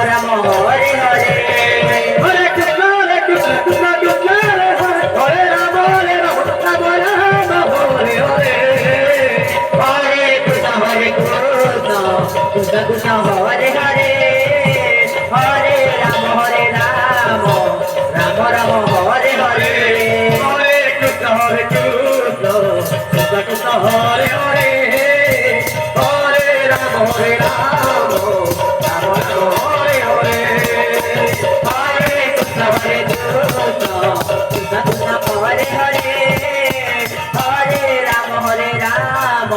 Ram Hare Hare Hare Krishna Krishna Krishna Hare Hare Ram Ram Ram Hare Hare Hare Krishna Krishna Krishna Hare Hare Hare Ram Ram Ram Hare Hare Hare Krishna Krishna Krishna Hare Hare Hare Ram Ram Ram Hare Hare Hare Krishna Krishna Krishna Hare Hare Hare Ram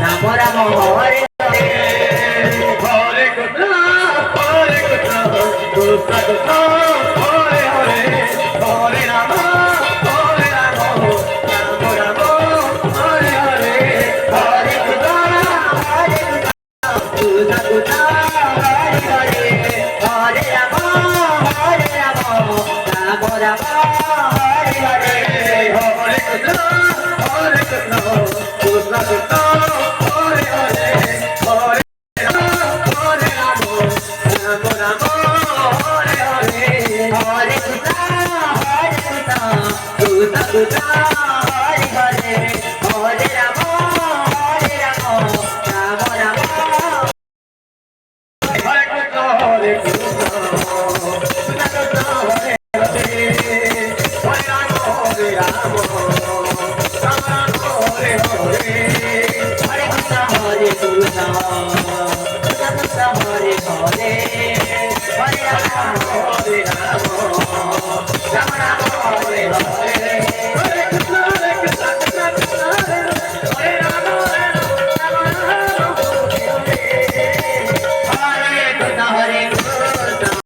Ram Ram Hare Hare Krishna Krishna